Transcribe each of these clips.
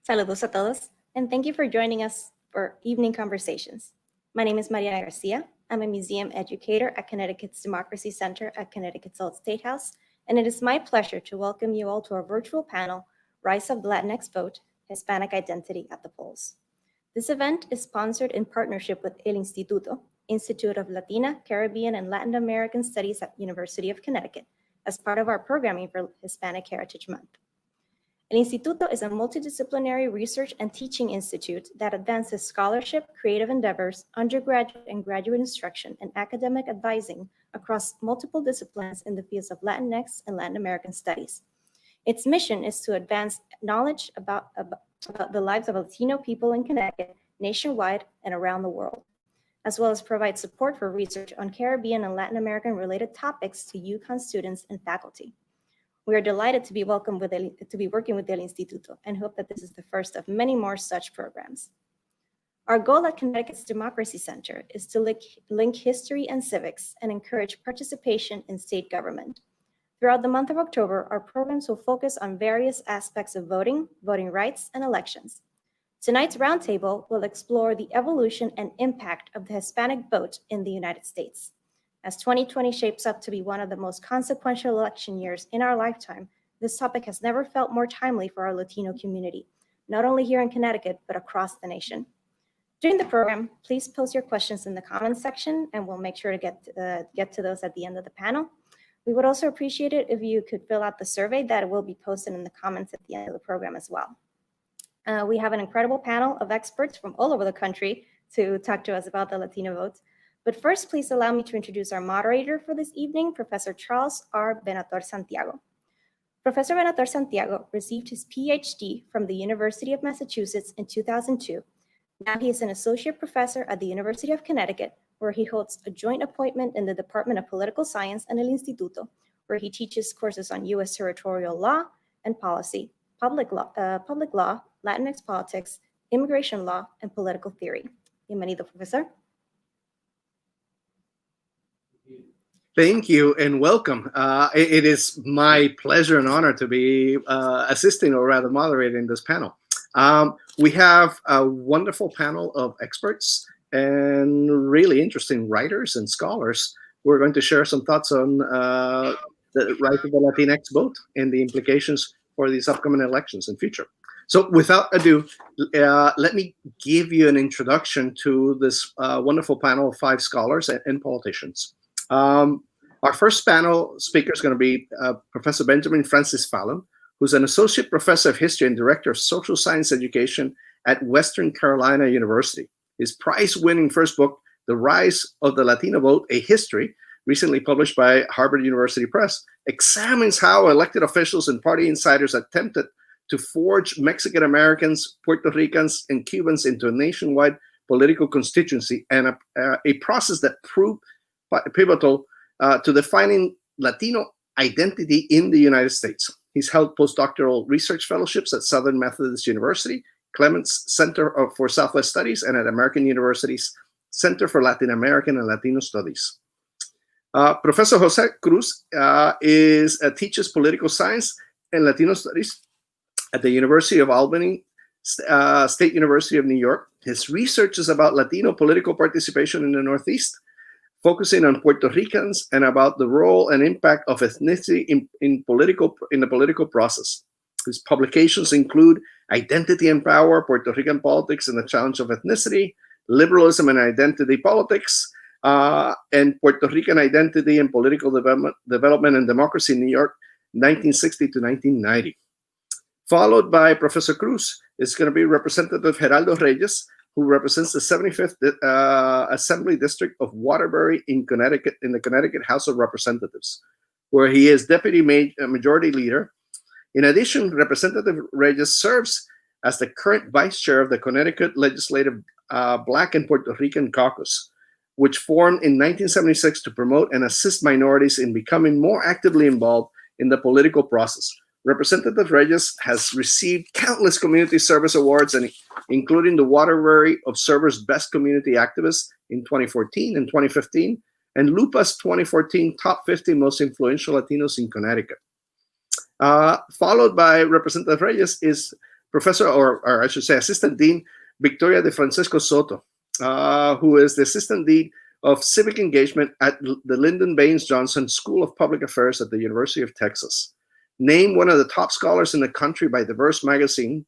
Saludos a todos, and thank you for joining us for Evening Conversations. My name is Mariana Garcia. I'm a museum educator at Connecticut's Democracy Center at Connecticut's Old State House, and it is my pleasure to welcome you all to our virtual panel, Rise of the Latinx Vote, Hispanic Identity at the Polls. This event is sponsored in partnership with El Instituto, Institute of Latina, Caribbean, and Latin American Studies at University of Connecticut, as part of our programming for Hispanic Heritage Month. El Instituto is a multidisciplinary research and teaching institute that advances scholarship, creative endeavors, undergraduate and graduate instruction, and academic advising across multiple disciplines in the fields of Latinx and Latin American studies. Its mission is to advance knowledge about the lives of Latino people in Connecticut, nationwide, and around the world, as well as provide support for research on Caribbean and Latin American related topics to UConn students and faculty. We are delighted to be working with El Instituto and hope that this is the first of many more such programs. Our goal at Connecticut's Democracy Center is to link history and civics and encourage participation in state government. Throughout the month of October, our programs will focus on various aspects of voting, voting rights, and elections. Tonight's roundtable will explore the evolution and impact of the Hispanic vote in the United States. As 2020 shapes up to be one of the most consequential election years in our lifetime, this topic has never felt more timely for our Latino community, not only here in Connecticut, but across the nation. During the program, please post your questions in the comments section, and we'll make sure to get to those at the end of the panel. We would also appreciate it if you could fill out the survey that will be posted in the comments at the end of the program as well. We have an incredible panel of experts from all over the country to talk to us about the Latino vote. But first, please allow me to introduce our moderator for this evening, Professor Charles R. Venator-Santiago. Professor Venator-Santiago received his Ph.D. from the University of Massachusetts in 2002. Now he is an associate professor at the University of Connecticut, where he holds a joint appointment in the Department of Political Science and El Instituto, where he teaches courses on U.S. territorial law and policy, public law, Latinx politics, immigration law, and political theory. Bienvenido, professor. Thank you and welcome. It is my pleasure and honor to be assisting, or rather moderating, this panel. We have a wonderful panel of experts and really interesting writers and scholars who are going to share some thoughts on the rise of the Latinx vote and the implications for these upcoming elections and future. So without ado, let me give you an introduction to this wonderful panel of 5 scholars and politicians. Our first panel speaker is going to be Professor Benjamin Francis-Fallon, who's an associate professor of history and director of social science education at Western Carolina University. His prize-winning first book, The Rise of the Latino Vote, A History, recently published by Harvard University Press, examines how elected officials and party insiders attempted to forge Mexican Americans, Puerto Ricans, and Cubans into a nationwide political constituency, and a process that proved pivotal to defining Latino identity in the United States. He's held postdoctoral research fellowships at Southern Methodist University, Clements Center for Southwest Studies, and at American University's Center for Latin American and Latino Studies. Professor José Cruz teaches political science and Latino studies at the University of Albany, State University of New York. His research is about Latino political participation in the Northeast, focusing on Puerto Ricans and about the role and impact of ethnicity in the political process. His publications include Identity and Power, Puerto Rican Politics and the Challenge of Ethnicity, Liberalism and Identity Politics, and Puerto Rican Identity and Political Development and Democracy in New York, 1960 to 1990. Followed by Professor Cruz is going to be Representative Geraldo Reyes, who represents the 75th Assembly District of Waterbury in Connecticut, in the Connecticut House of Representatives, where he is Deputy Majority Leader. In addition, Representative Reyes serves as the current Vice Chair of the Connecticut Legislative Black and Puerto Rican Caucus, which formed in 1976 to promote and assist minorities in becoming more actively involved in the political process. Representative Reyes has received countless community service awards, including the Waterbury Observer's Best Community Activist in 2014 and 2015, and Lupa's 2014 Top 50 Most Influential Latinos in Connecticut. Followed by Representative Reyes is Professor, or I should say Assistant Dean, Victoria DeFrancesco Soto, who is the Assistant Dean of Civic Engagement at the Lyndon Baines Johnson School of Public Affairs at the University of Texas. Named one of the top scholars in the country by Diverse Magazine,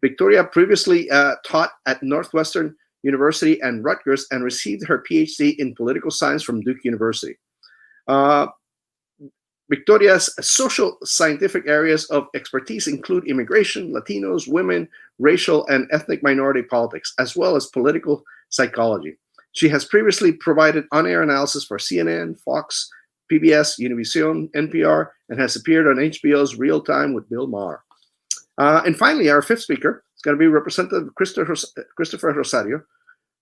Victoria previously taught at Northwestern University and Rutgers and received her Ph.D. in political science from Duke University. Victoria's social scientific areas of expertise include immigration, Latinos, women, racial and ethnic minority politics, as well as political psychology. She has previously provided on-air analysis for CNN, Fox, PBS, Univision, NPR, and has appeared on HBO's Real Time with Bill Maher. And finally, our fifth speaker is going to be Representative Cristopher Rosario,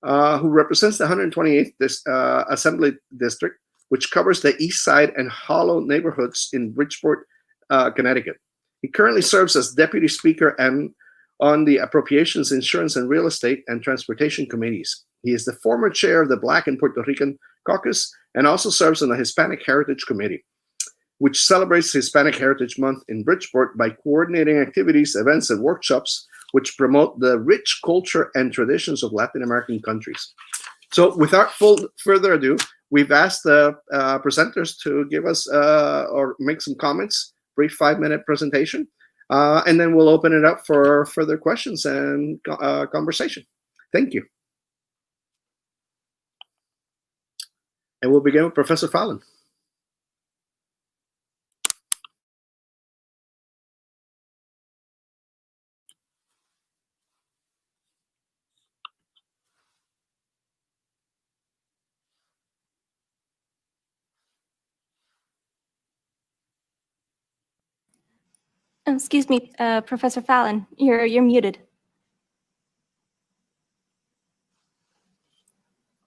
who represents the 128th Assembly District, which covers the East Side and Hollow neighborhoods in Bridgeport, Connecticut. He currently serves as Deputy Speaker and on the Appropriations, Insurance, and Real Estate and Transportation Committees. He is the former chair of the Black and Puerto Rican Caucus and also serves on the Hispanic Heritage Committee, which celebrates Hispanic Heritage Month in Bridgeport by coordinating activities, events, and workshops which promote the rich culture and traditions of Latin American countries. So without further ado, we've asked the presenters to give us or make some comments, brief 5-minute presentation, and then we'll open it up for further questions and conversation. Thank you. And we'll begin with Professor Fallon. Excuse me, Professor Fallon, you're muted.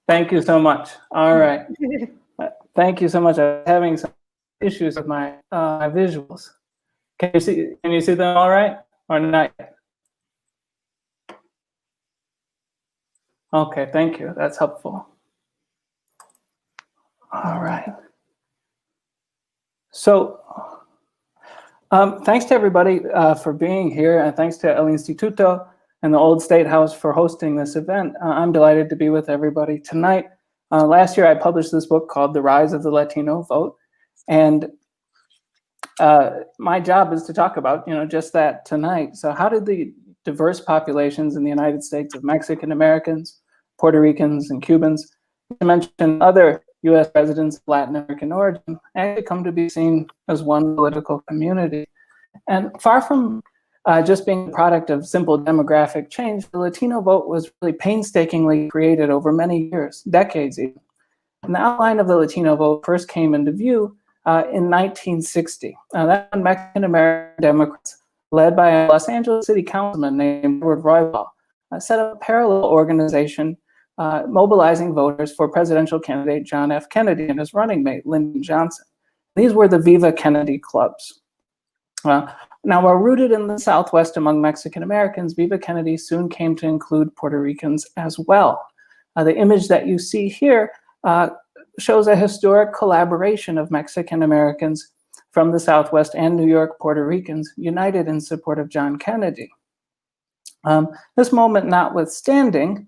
Thank you so much. All right. Thank you so much. I'm having some issues with my visuals. Can you see them all right or not yet? Okay, thank you. That's helpful. All right. So thanks to everybody for being here, and thanks to El Instituto and the Old State House for hosting this event. I'm delighted to be with everybody tonight. Last year, I published this book called The Rise of the Latino Vote, and my job is to talk about, just that tonight. So how did the diverse populations in the United States of Mexican Americans, Puerto Ricans, and Cubans, to mention other U.S. residents of Latin American origin, actually come to be seen as one political community? And far from just being a product of simple demographic change, the Latino vote was really painstakingly created over many years, decades even. And the outline of the Latino vote first came into view in 1960. That's when Mexican American Democrats, led by a Los Angeles City councilman named Edward Roybal, set up a parallel organization mobilizing voters for presidential candidate John F. Kennedy and his running mate, Lyndon Johnson. These were the Viva Kennedy clubs. Now, while rooted in the Southwest among Mexican Americans, Viva Kennedy soon came to include Puerto Ricans as well. The image that you see here shows a historic collaboration of Mexican Americans from the Southwest and New York Puerto Ricans united in support of John Kennedy. This moment notwithstanding,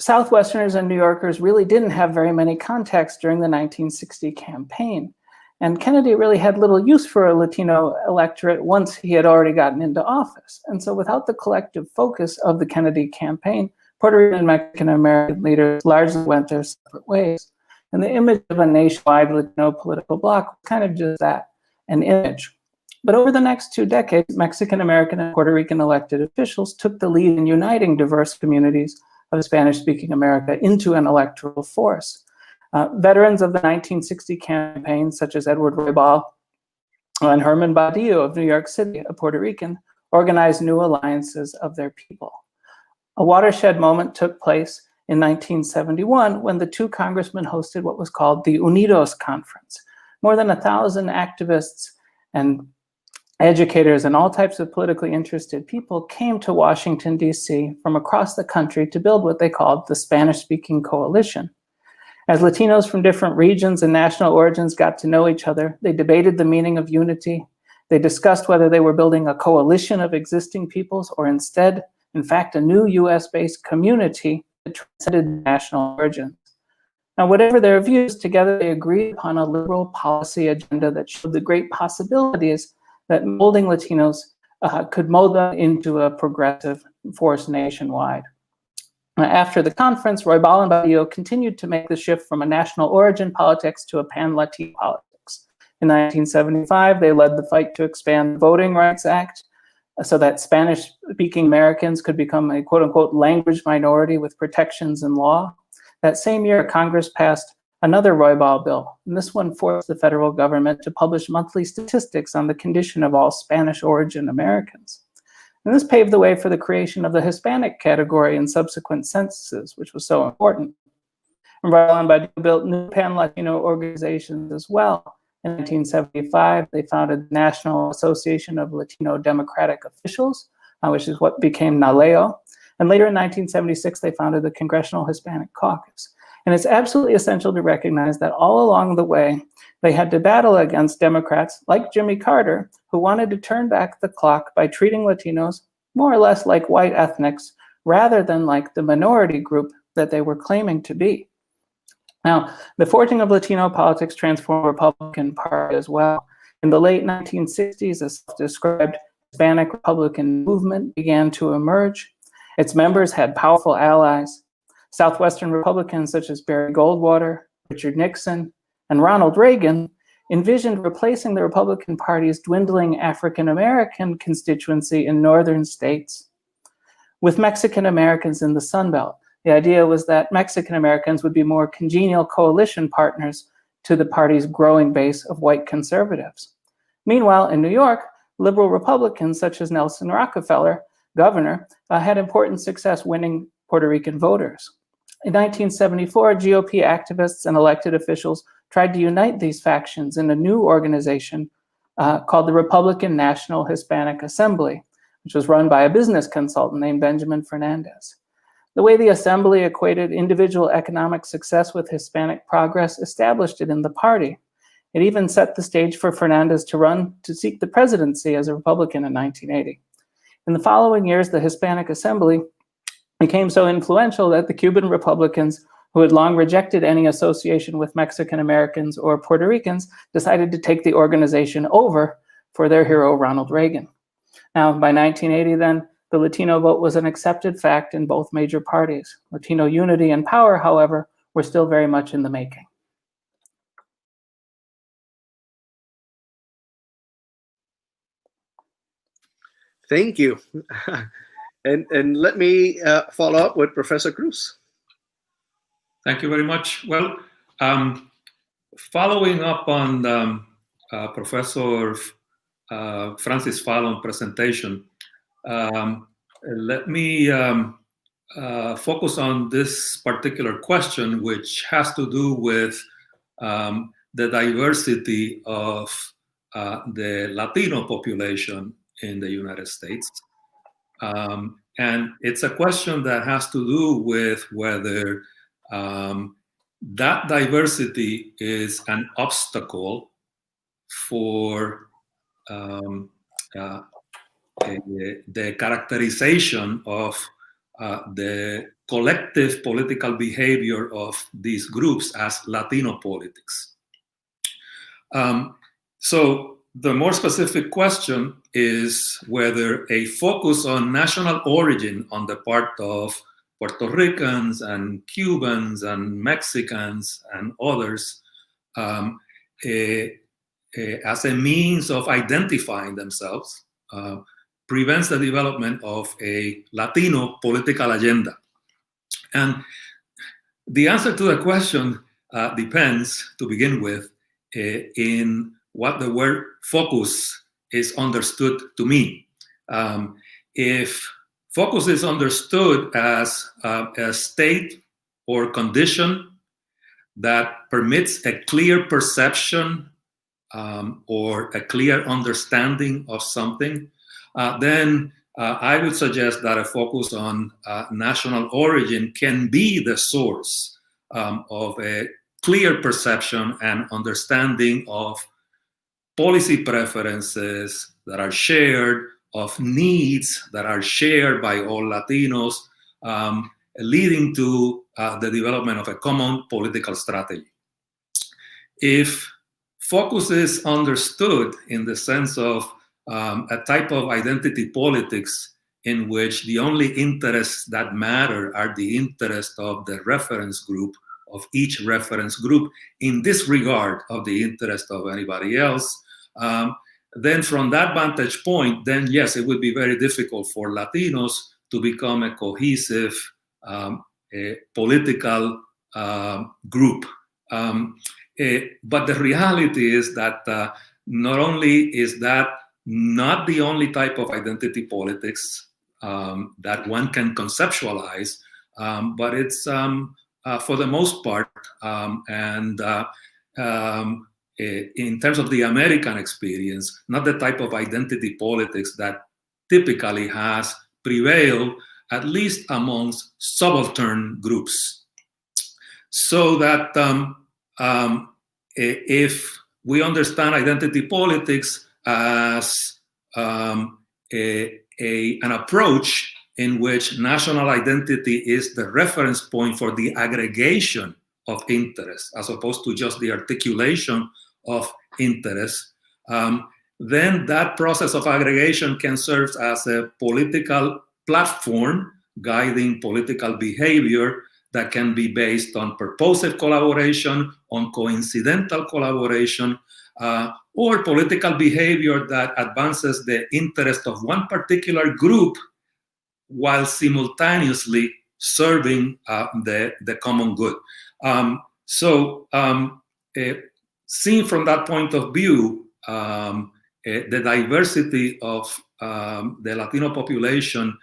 Southwesterners and New Yorkers really didn't have very many contacts during the 1960 campaign. And Kennedy really had little use for a Latino electorate once he had already gotten into office. And so without the collective focus of the Kennedy campaign, Puerto Rican and Mexican American leaders largely went their separate ways. And the image of a nationwide Latino political bloc was kind of just that, an image. But over the next 2 decades, Mexican American and Puerto Rican elected officials took the lead in uniting diverse communities of Spanish-speaking America into an electoral force. Veterans of the 1960 campaign, such as Edward Roybal and Herman Badillo of New York City, a Puerto Rican, organized new alliances of their people. A watershed moment took place in 1971 when the 2 congressmen hosted what was called the Unidos Conference. More than 1,000 activists and educators and all types of politically interested people came to Washington, D.C. from across the country to build what they called the Spanish-speaking coalition. As Latinos from different regions and national origins got to know each other, they debated the meaning of unity, They discussed whether they were building a coalition of existing peoples or instead, in fact, a new US-based community that transcended national origins. Now, whatever their views, together they agreed upon a liberal policy agenda that showed the great possibilities that molding Latinos could mold them into a progressive force nationwide. After the conference, Roybal and Badillo continued to make the shift from a national origin politics to a pan-Latino politics. In 1975, they led the fight to expand the Voting Rights Act so that Spanish-speaking Americans could become a quote-unquote language minority with protections in law. That same year, Congress passed another Roybal bill, and this one forced the federal government to publish monthly statistics on the condition of all Spanish-origin Americans. And this paved the way for the creation of the Hispanic category in subsequent censuses, which was so important. And Roybal and Badillo built new pan-Latino organizations as well. In 1975, they founded the National Association of Latino Democratic Officials, which is what became NALEO. And later in 1976, they founded the Congressional Hispanic Caucus. And it's absolutely essential to recognize that all along the way, they had to battle against Democrats like Jimmy Carter, who wanted to turn back the clock by treating Latinos more or less like white ethnics, rather than like the minority group that they were claiming to be. Now, the forging of Latino politics transformed the Republican Party as well. In the late 1960s, a self-described Hispanic Republican movement began to emerge. Its members had powerful allies. Southwestern Republicans such as Barry Goldwater, Richard Nixon, and Ronald Reagan envisioned replacing the Republican Party's dwindling African-American constituency in northern states with Mexican Americans in the Sun Belt. The idea was that Mexican Americans would be more congenial coalition partners to the party's growing base of white conservatives. Meanwhile, in New York, liberal Republicans such as Nelson Rockefeller, governor, had important success winning Puerto Rican voters. In 1974, GOP activists and elected officials tried to unite these factions in a new organization called the Republican National Hispanic Assembly, which was run by a business consultant named Benjamin Fernandez. The way the assembly equated individual economic success with Hispanic progress established it in the party. It even set the stage for Fernandez to run to seek the presidency as a Republican in 1980. In the following years, the Hispanic Assembly became so influential that the Cuban Republicans, who had long rejected any association with Mexican Americans or Puerto Ricans, decided to take the organization over for their hero, Ronald Reagan. Now, by 1980 then, the Latino vote was an accepted fact in both major parties. Latino unity and power, however, were still very much in the making. Thank you. And let me follow up with Professor Cruz. Thank you very much. Well, following up on Professor Francis-Fallon presentation, let me focus on this particular question, which has to do with the diversity of the Latino population in the United States. And it's a question that has to do with whether that diversity is an obstacle for the characterization of the collective political behavior of these groups as Latino politics. So the more specific question is whether a focus on national origin on the part of Puerto Ricans and Cubans and Mexicans and others as a means of identifying themselves prevents the development of a Latino political agenda. And the answer to the question depends, to begin with, in what the word focus is understood to mean. If focus is understood as a state or condition that permits a clear perception or a clear understanding of something, then I would suggest that a focus on national origin can be the source of a clear perception and understanding of policy preferences that are shared, of needs that are shared by all Latinos, leading to the development of a common political strategy. If focus is understood in the sense of a type of identity politics in which the only interests that matter are the interests of the reference group, of each reference group, in disregard of the interest of anybody else, then from that vantage point, then yes, it would be very difficult for Latinos to become a cohesive political group. But the reality is that not only is that not the only type of identity politics that one can conceptualize, but it's for the most part, in terms of the American experience, not the type of identity politics that typically has prevailed, at least amongst subaltern groups. So that if we understand identity politics as an approach in which national identity is the reference point for the aggregation of interest, as opposed to just the articulation of interest, then that process of aggregation can serve as a political platform guiding political behavior that can be based on purposive collaboration, on coincidental collaboration, or political behavior that advances the interest of one particular group while simultaneously serving the common good. Seen from that point of view, the diversity of the Latino population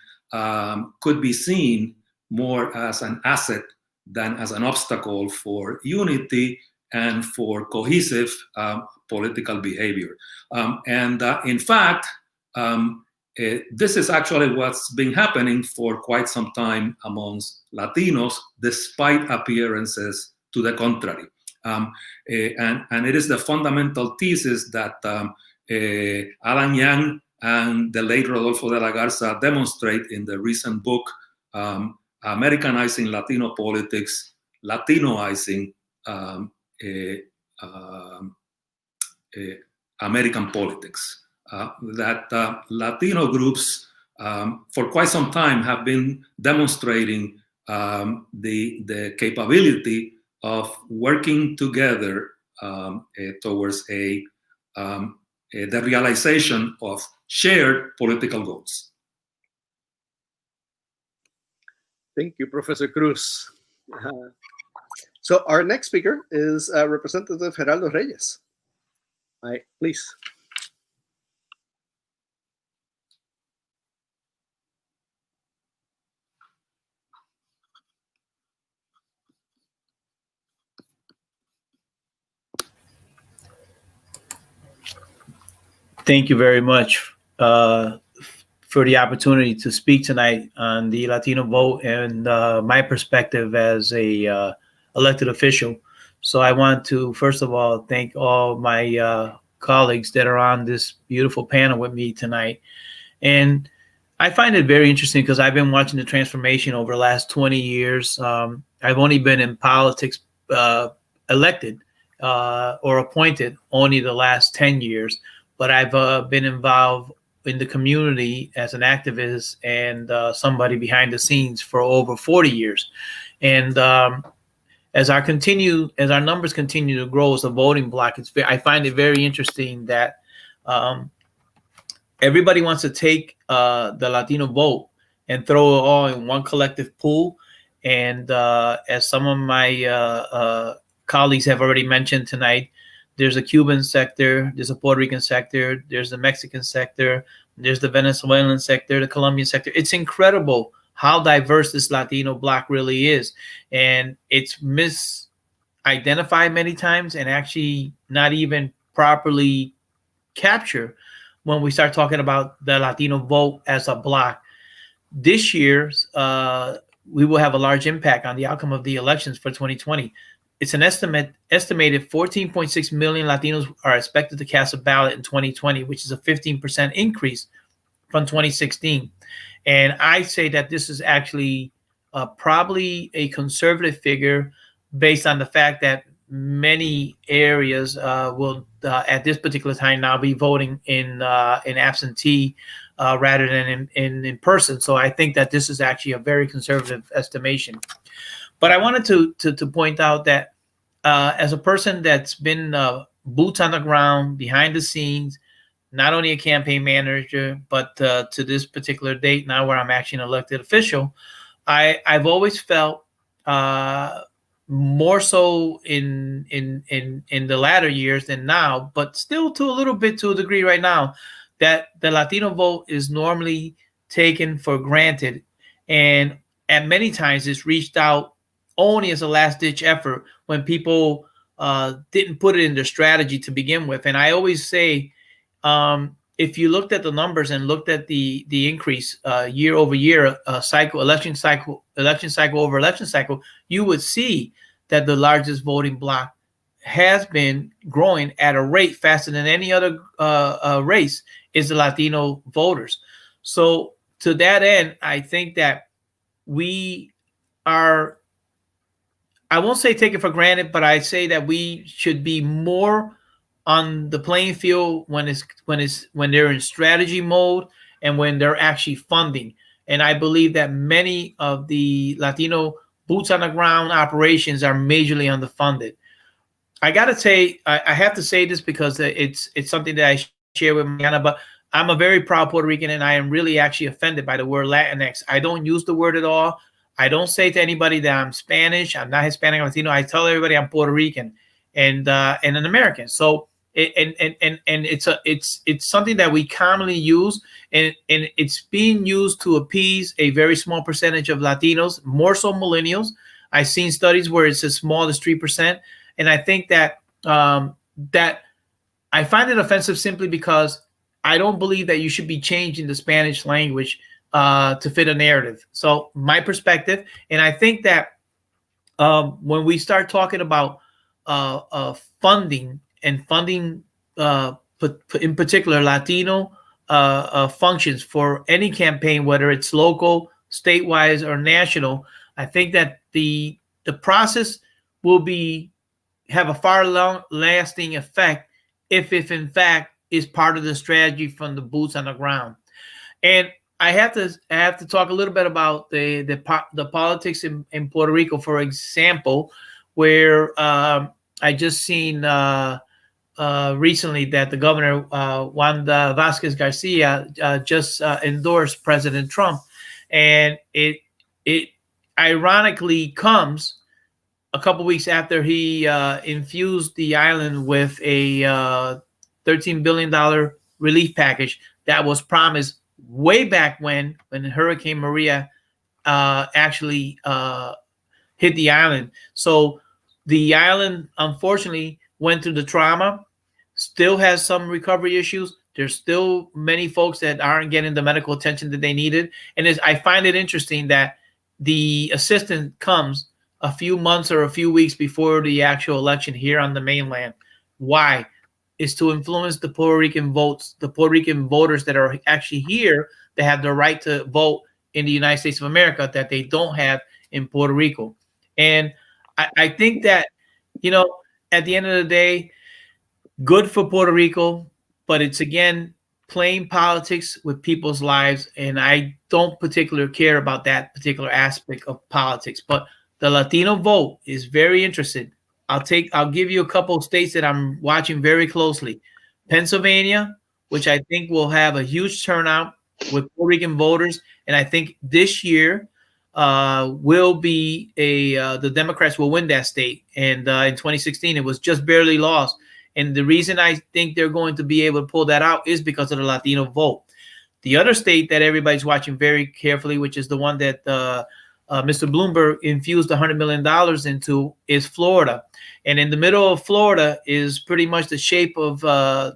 could be seen more as an asset than as an obstacle for unity and for cohesive political behavior. In fact, this is actually what's been happening for quite some time amongst Latinos, despite appearances to the contrary. And it is the fundamental thesis that Alan Yang and the late Rodolfo de la Garza demonstrate in the recent book, Americanizing Latino Politics, Latinoizing American Politics. That Latino groups for quite some time have been demonstrating the capability of working together towards the realization of shared political goals. Thank you, Professor Cruz. So our next speaker is Representative Geraldo Reyes. Please. Thank you very much for the opportunity to speak tonight on the Latino vote and my perspective as a elected official. So I want to, first of all, thank all my colleagues that are on this beautiful panel with me tonight. And I find it very interesting because I've been watching the transformation over the last 20 years. I've only been in politics elected or appointed only the last 10 years. But I've been involved in the community as an activist and somebody behind the scenes for over 40 years. And as our numbers continue to grow as a voting bloc, I find it very interesting that everybody wants to take the Latino vote and throw it all in one collective pool. And as some of my colleagues have already mentioned tonight, there's a Cuban sector, there's a Puerto Rican sector, there's the Mexican sector, there's the Venezuelan sector, the Colombian sector. It's incredible how diverse this Latino bloc really is. And it's misidentified many times and actually not even properly captured when we start talking about the Latino vote as a bloc. This year, we will have a large impact on the outcome of the elections for 2020. it's an estimated 14.6 million Latinos are expected to cast a ballot in 2020, which is a 15% increase from 2016. And I say that this is actually probably a conservative figure based on the fact that many areas will at this particular time now be voting in absentee rather than in person. So I think that this is actually a very conservative estimation. But I wanted to point out that as a person that's been boots on the ground, behind the scenes, not only a campaign manager, but to this particular date now where I'm actually an elected official, I've always felt more so in the latter years than now, but still to a little bit to a degree right now, that the Latino vote is normally taken for granted, and at many times it's reached out only as a last-ditch effort when people didn't put it in their strategy to begin with. And I always say, if you looked at the numbers and looked at the increase year over year, election cycle over election cycle, you would see that the largest voting bloc has been growing at a rate faster than any other race is the Latino voters. So to that end, I think that we are, I won't say take it for granted, but I say that we should be more on the playing field when they're in strategy mode and when they're actually funding. And I believe that many of the Latino boots on the ground operations are majorly underfunded. I gotta say, I have to say this because it's something that I share with Mariana, but I'm a very proud Puerto Rican, and I am really actually offended by the word Latinx. I don't use the word at all. I don't say to anybody that I'm Spanish, I'm not Hispanic or Latino. I tell everybody I'm Puerto Rican and an American. So it's something that we commonly use, and it's being used to appease a very small percentage of Latinos, more so millennials. I've seen studies where it's as small as 3%, and I think that that I find it offensive simply because I don't believe that you should be changing the Spanish language to fit a narrative. So my perspective, and I think that when we start talking about funding and funding, in particular Latino functions for any campaign, whether it's local, statewide, or national, I think that the process will have a far lasting effect if in fact is part of the strategy from the boots on the ground. And I have to talk a little bit about the politics in Puerto Rico, for example, where I just seen recently that the governor Wanda Vázquez Garcia just endorsed President Trump, and it ironically comes a couple weeks after he infused the island with a $13 billion relief package that was promised way back when Hurricane Maria actually hit the island. So the island, unfortunately, went through the trauma, still has some recovery issues. There's still many folks that aren't getting the medical attention that they needed. And I find it interesting that the assistance comes a few months or a few weeks before the actual election here on the mainland. Why? Is to influence the Puerto Rican votes, the Puerto Rican voters that are actually here that have the right to vote in the United States of America that they don't have in Puerto Rico. And I think that, at the end of the day, good for Puerto Rico, but it's, again, playing politics with people's lives. And I don't particularly care about that particular aspect of politics. But the Latino vote is very interested. I'll give you a couple of states that I'm watching very closely. Pennsylvania, which I think will have a huge turnout with Puerto Rican voters. And I think this year will be the Democrats will win that state. And in 2016, it was just barely lost. And the reason I think they're going to be able to pull that out is because of the Latino vote. The other state that everybody's watching very carefully, which is the one that Mr. Bloomberg infused $100 million into, is Florida. And in the middle of Florida is pretty much the shape of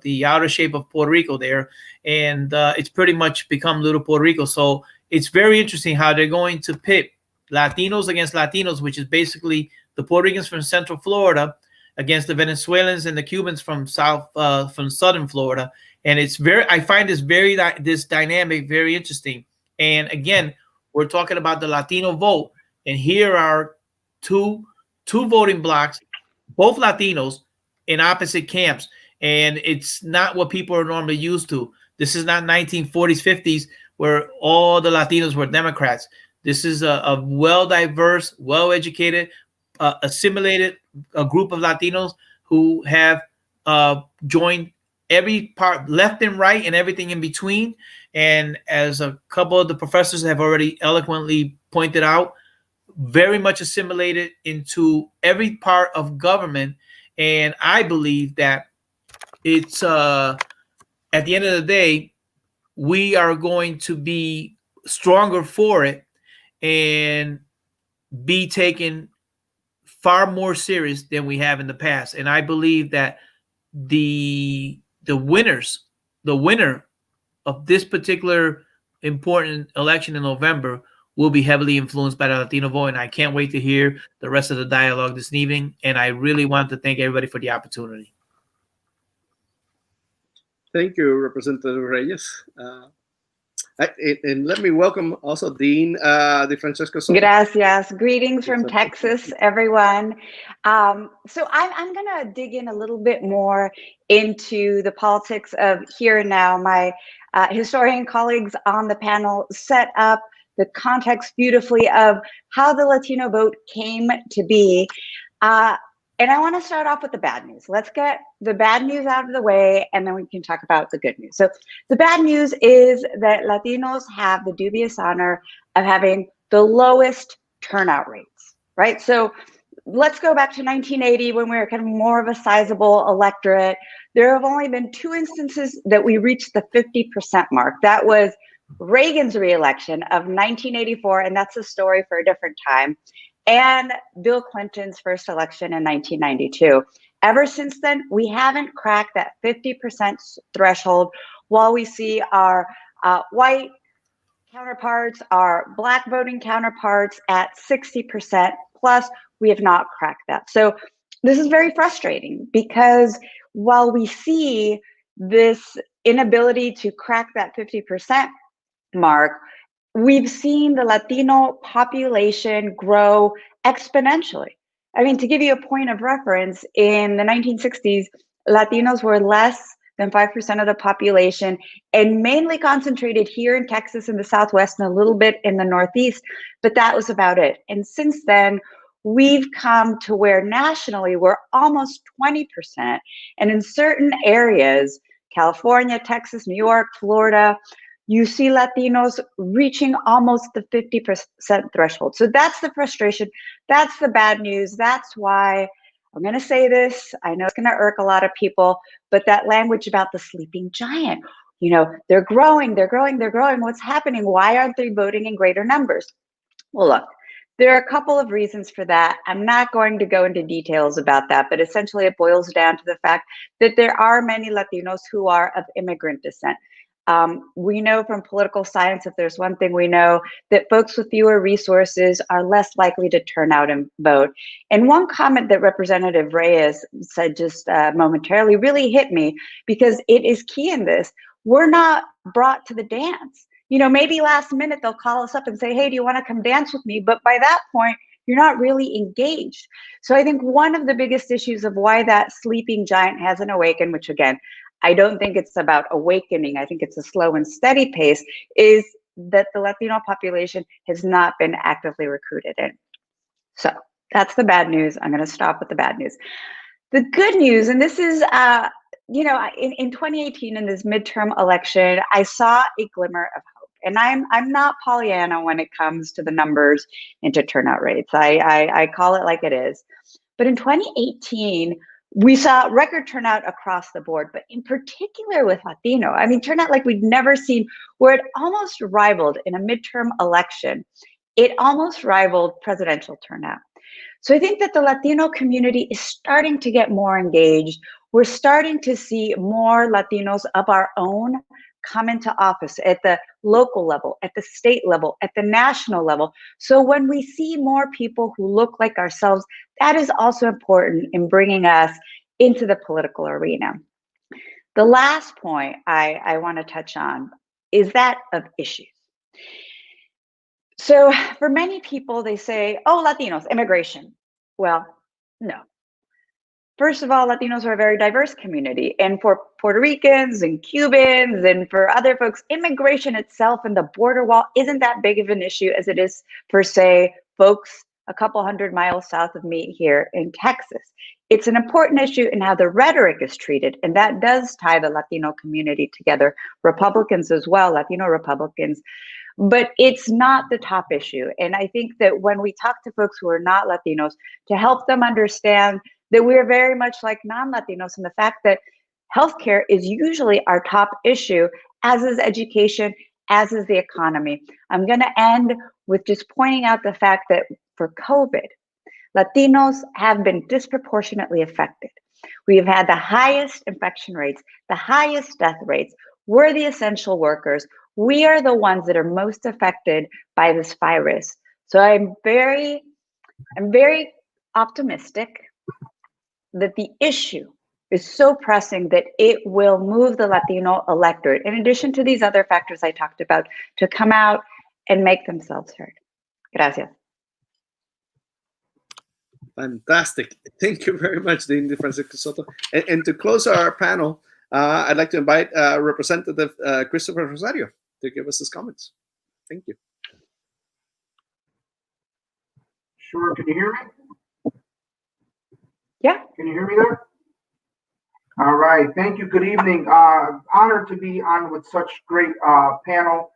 the outer shape of Puerto Rico there. And it's pretty much become little Puerto Rico. So it's very interesting how they're going to pit Latinos against Latinos, which is basically the Puerto Ricans from Central Florida against the Venezuelans and the Cubans from Southern Florida. And it's I find this dynamic very interesting. And again, we're talking about the Latino vote, and here are two voting blocks, both Latinos, in opposite camps. And it's not what people are normally used to. This is not 1940s, 50s, where all the Latinos were Democrats. This is a well-diverse, well-educated, assimilated group of Latinos who have joined every part, left and right, and everything in between. And as a couple of the professors have already eloquently pointed out, very much assimilated into every part of government. And I believe that it's at the end of the day, we are going to be stronger for it and be taken far more serious than we have in the past. And I believe that the winner of this particular important election in November will be heavily influenced by the Latino vote. And I can't wait to hear the rest of the dialogue this evening. And I really want to thank everybody for the opportunity. Thank you, Representative Reyes. And let me welcome also Dean DeFrancesco Soto. Gracias. Greetings from Texas, everyone. So I'm going to dig in a little bit more into the politics of here and now. My historian colleagues on the panel set up the context beautifully of how the Latino vote came to be. And I want to start off with the bad news. Let's get the bad news out of the way, and then we can talk about the good news. So the bad news is that Latinos have the dubious honor of having the lowest turnout rates, right? So let's go back to 1980 when we were kind of more of a sizable electorate. There have only been 2 instances that we reached the 50% mark. That was Reagan's reelection of 1984, and that's a story for a different time, and Bill Clinton's first election in 1992. Ever since then, we haven't cracked that 50% threshold, while we see our white counterparts, our Black voting counterparts at 60%, plus we have not cracked that. So this is very frustrating, because while we see this inability to crack that 50% mark, we've seen the Latino population grow exponentially. I mean, to give you a point of reference, in the 1960s, Latinos were less than 5% of the population, and mainly concentrated here in Texas in the Southwest and a little bit in the Northeast, but that was about it. And since then, we've come to where nationally we're almost 20%. And in certain areas, California, Texas, New York, Florida, you see Latinos reaching almost the 50% threshold. So that's the frustration. That's the bad news. That's why I'm going to say this. I know it's going to irk a lot of people, but that language about the sleeping giant, you know, they're growing, they're growing, they're growing. What's happening? Why aren't they voting in greater numbers? Well, look, there are a couple of reasons for that. I'm not going to go into details about that, but essentially it boils down to the fact that there are many Latinos who are of immigrant descent. We know from political science, if there's one thing we know, that folks with fewer resources are less likely to turn out and vote. And one comment that Representative Reyes said just momentarily really hit me, because it is key in this. We're not brought to the dance. You know, maybe last minute they'll call us up and say, hey, do you want to come dance with me? But by that point, you're not really engaged. So I think one of the biggest issues of why that sleeping giant hasn't awakened, which again, I don't think it's about awakening, I think it's a slow and steady pace, is that the Latino population has not been actively recruited in. So that's the bad news. I'm going to stop with the bad news. The good news, and this is, you know, in 2018, in this midterm election, I saw a glimmer of hope. And I'm not Pollyanna when it comes to the numbers and to turnout rates. I call it like it is. But in 2018, we saw record turnout across the board, but in particular with Latino. I mean, turnout like we'd never seen, where it almost rivaled in a midterm election. It almost rivaled presidential turnout. So I think that the Latino community is starting to get more engaged. we're starting to see more Latinos of our own come into office at the local level, at the state level, at the national level. So when we see more people who look like ourselves, that is also important in bringing us into the political arena. The last point I want to touch on is that of issues. So for many people, they say, oh, Latinos, immigration. Well, no. First of all, Latinos are a very diverse community. And for Puerto Ricans and Cubans and for other folks, immigration itself and the border wall isn't that big of an issue as it is for, say, folks a couple hundred miles south of me here in Texas. It's an important issue in how the rhetoric is treated, and that does tie the Latino community together, Republicans as well, Latino Republicans, but it's not the top issue. And I think that when we talk to folks who are not Latinos, to help them understand that we're very much like non-Latinos in the fact that healthcare is usually our top issue, as is education, as is the economy. I'm going to end with just pointing out the fact that for COVID, Latinos have been disproportionately affected. We have had the highest infection rates, the highest death rates. We're the essential workers. We are the ones that are most affected by this virus. So I'm very optimistic that the issue is so pressing that it will move the Latino electorate, in addition to these other factors I talked about, to come out and make themselves heard. Gracias. Fantastic. Thank you very much, Dean DeFrancesco Soto. And to close our panel, I'd like to invite Representative Cristopher Rosario to give us his comments. Thank you. Sure. Can you hear me? Yeah. Can you hear me there? All right. Thank you. Good evening. Honored to be on with such great panel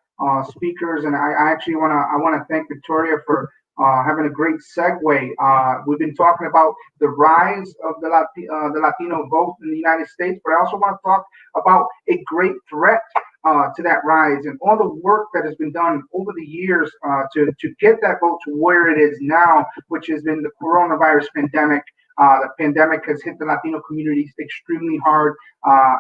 speakers, and I actually want to thank Victoria for having a great segue. We've been talking about the rise of the Latino vote in the United States, but I also want to talk about a great threat to that rise and all the work that has been done over the years to get that vote to where it is now, which has been the coronavirus pandemic. The pandemic has hit the Latino communities extremely hard.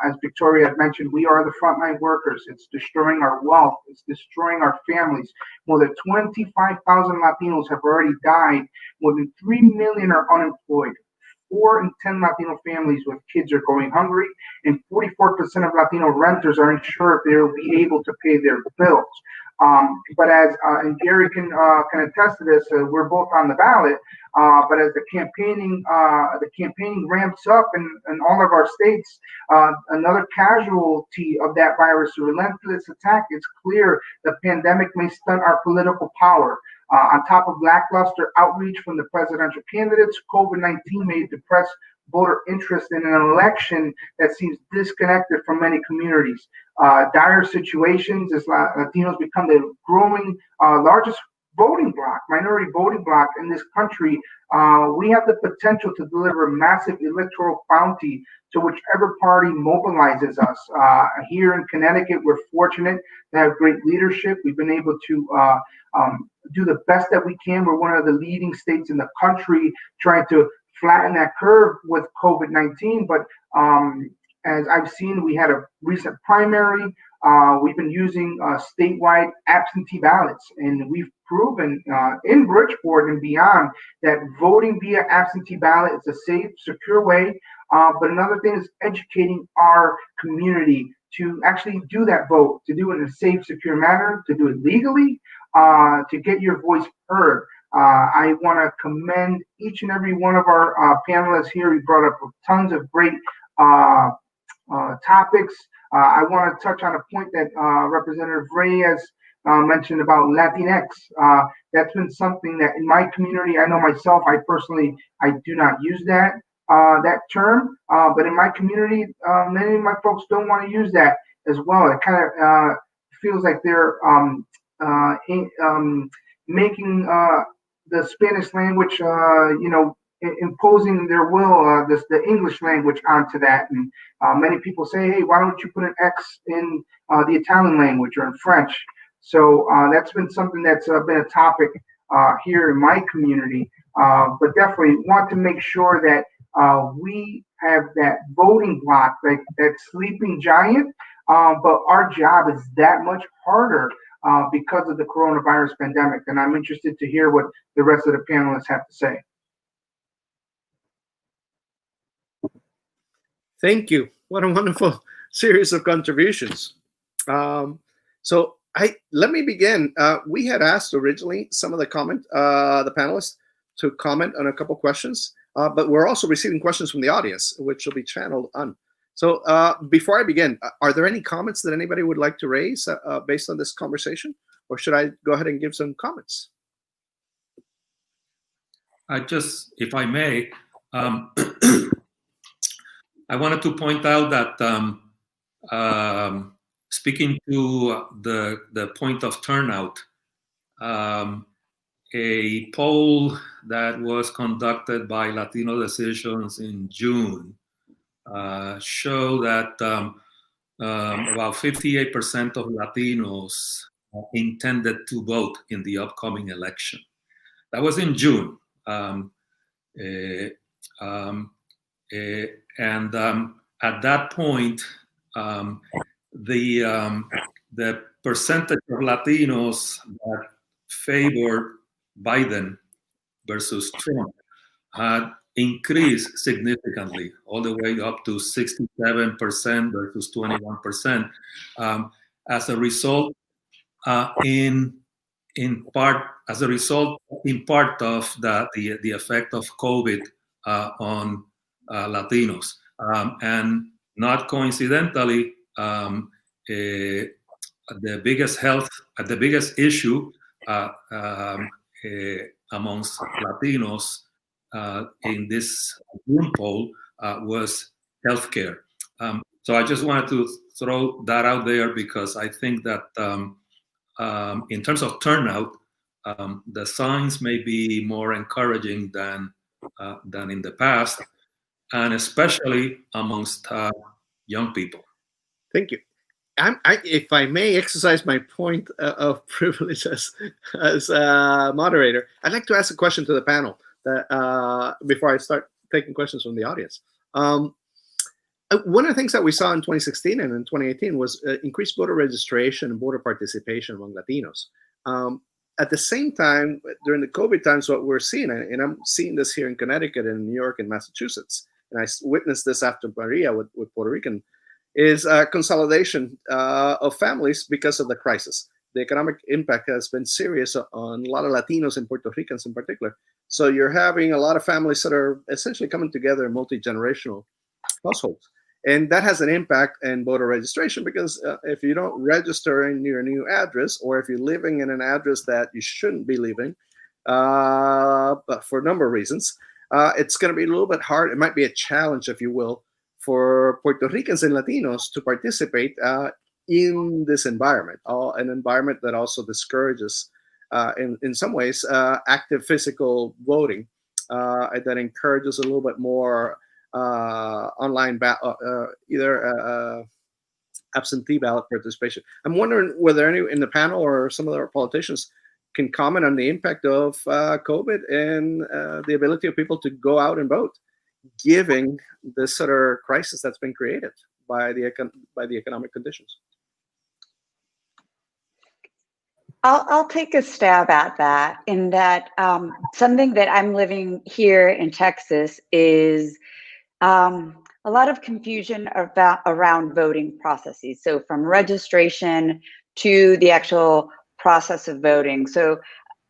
As Victoria had mentioned, we are the frontline workers. It's destroying our wealth. It's destroying our families. More than 25,000 Latinos have already died. More than 3 million are unemployed. 4 in 10 Latino families with kids are going hungry, and 44% of Latino renters are unsure if they will be able to pay their bills. But as and Gary can attest to this, we're both on the ballot. But as the campaigning ramps up in all of our states, another casualty of that virus, a relentless attack. It's clear the pandemic may stunt our political power. On top of lackluster outreach from the presidential candidates, COVID-19 may depress voter interest in an election that seems disconnected from many communities. Dire situations as Latinos become the growing largest voting bloc, minority voting bloc in this country. We have the potential to deliver massive electoral bounty to whichever party mobilizes us. Here in Connecticut, we're fortunate to have great leadership. We've been able to do the best that we can. We're one of the leading states in the country trying to flatten that curve with COVID-19. But as I've seen, we had a recent primary. We've been using statewide absentee ballots, and we've proven in Bridgeport and beyond that voting via absentee ballot is a safe, secure way. But another thing is educating our community to actually do that vote, to do it in a safe, secure manner, to do it legally, to get your voice heard. I want to commend each and every one of our panelists here. We brought up tons of great topics. I want to touch on a point that Representative Reyes mentioned about Latinx. That's been something that in my community, I know myself, I do not use that term, but in my community, many of my folks don't want to use that as well. It kind of feels like they're making the Spanish language, imposing their will, the English language onto that. And many people say, hey, why don't you put an X in the Italian language or in French? So that's been something that's been a topic here in my community. But definitely want to make sure that we have that voting bloc, like that sleeping giant. But our job is that much harder because of the coronavirus pandemic. And I'm interested to hear what the rest of the panelists have to say. Thank you. What a wonderful series of contributions. So let me begin. We had asked originally some of the panelists to comment on a couple questions, but we're also receiving questions from the audience, which will be channeled on. So before I begin, are there any comments that anybody would like to raise based on this conversation, or should I go ahead and give some comments? If I may, I wanted to point out that speaking to the point of turnout, a poll that was conducted by Latino Decisions in June showed that about 58% of Latinos intended to vote in the upcoming election. That was in June. And at that point, the percentage of Latinos that favored Biden versus Trump had increased significantly, all the way up to 67% versus 21%, as a result, in part of the effect of COVID on Latinos, and not coincidentally, the biggest issue amongst Latinos in this June poll was healthcare. So I just wanted to throw that out there because I think that in terms of turnout, the signs may be more encouraging than in the past, and especially amongst young people. Thank you. If I may exercise my point of privilege as moderator, I'd like to ask a question to the panel before I start taking questions from the audience. One of the things that we saw in 2016 and in 2018 was increased voter registration and voter participation among Latinos. At the same time, during the COVID times, what we're seeing, and I'm seeing this here in Connecticut and New York and Massachusetts, and I witnessed this after Maria with Puerto Rican, is consolidation of families because of the crisis. The economic impact has been serious on a lot of Latinos and Puerto Ricans in particular. So you're having a lot of families that are essentially coming together in multi-generational households. And that has an impact in voter registration because if you don't register in your new address, or if you're living in an address that you shouldn't be living, but for a number of reasons, it's going to be a little bit hard. It might be a challenge, if you will, for Puerto Ricans and Latinos to participate in this environment, an environment that also discourages, in some ways, active physical voting, that encourages a little bit more online either absentee ballot participation. I'm wondering whether any in the panel or some of our politicians can comment on the impact of COVID and the ability of people to go out and vote, given this sort of crisis that's been created by the economic conditions. I'll take a stab at that, in that something that I'm living here in Texas is a lot of confusion around voting processes. So from registration to the actual process of voting. So